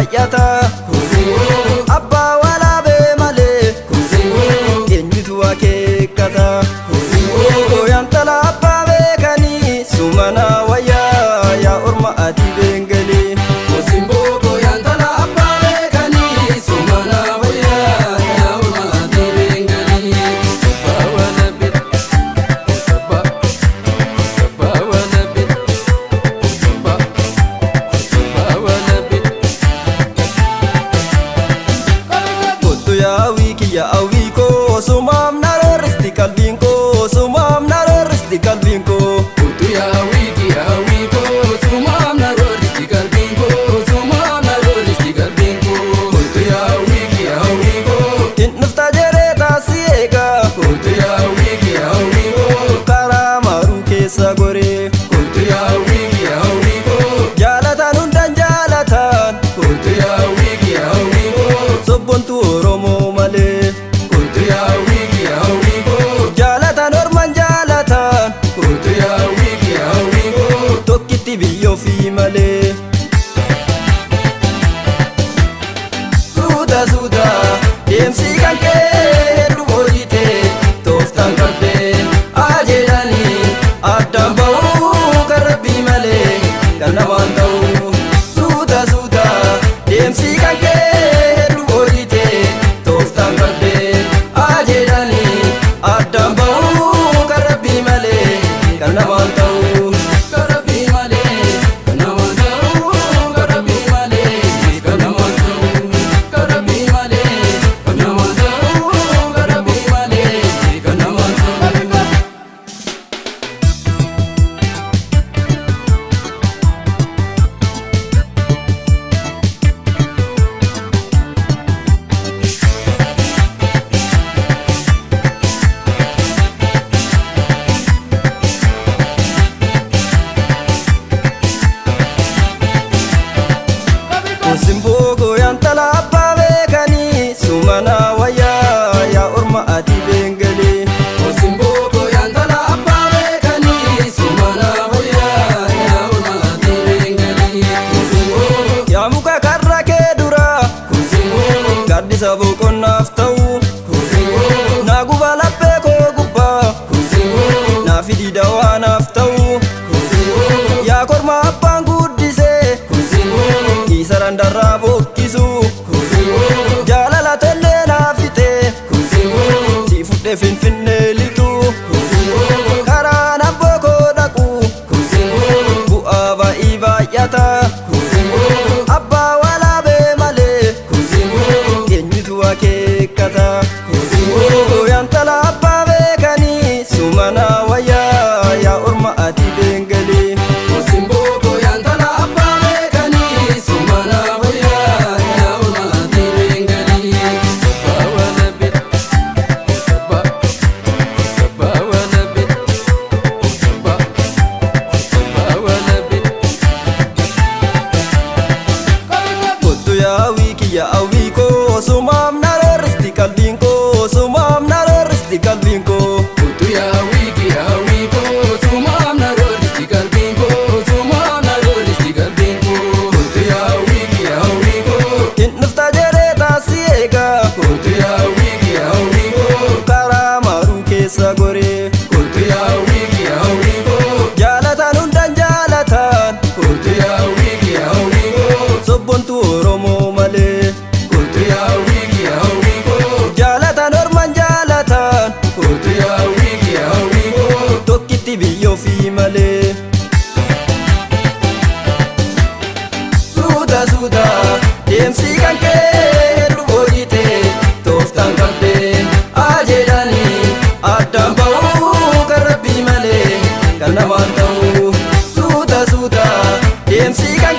baay'ata abbaa walaabee malee eenyutu akeekkata gooyaan tala abbaa beekanii sumana wayyaa yaa orma ati beengalee ya awiko sumam naroristi kalbinko sumam naroristi kalbinko utu ya awiko sumam naroristi kalbinko sumam naroristi kalbinko utu ya awiko innufta jereta siega utu ya awiko karamaru kesa gore utu ya awiko jalatan undan jalatan utu ya awiko sobbontu oromo male tokkitti biyyoo fi malee suuta deemsi kan kee hedduu boodite tooftaan qabdee ajeedhanii addaan ba'uu kan rabbii malee kan namaan ta'u suuta deemsi kan kee hedduu boodite tooftaan qabdee ajeedhanii addaan ba'uu kan rabbii malee kan namaan ta'u Simbo gooyaan tala abbaa beekanii sumana wayyaa yaa orma ati beengalee simbo gooyaan tala abbaa beekanii sumana wayyaa yaa orma ati beengalee yaa muka karra kee dura gaaddisa boqonnaaf ta'u naa guba laphee koo gubbaa naa fidi dawaanaaf ta'u yaa korma abbaan guddisee isaran darraa bokkisu jaalala tollee naafite si fudhee finfinnee lixu karaan abboo koo dhaqu bu'aa ba'ii baay'ata abbaa walaabee malee eenyutu akeekkata gooyaan tala abbaa beekanii sumana wayyaa yaa orma ati beengalee ya awiko sumam naroristi kalbinko sumam naroristi kalbinko utu ya awiko sumam naroristi kalbinko sumam naroristi kalbinko utu ya awiko innufta jereta siega utu ya awiko karamaru kesa gore utu ya awiko jalatan undan jalatan utu ya awiko sobbontu oromo male jalatan orman jalatan tokkitti biyyoo fi malee suuta deemsi kan kee hedduu boodite tooftaan qabdee ajeedhanii addaan ba'uu kan rabbii malee kan namaan ta'u suuta deemsi kan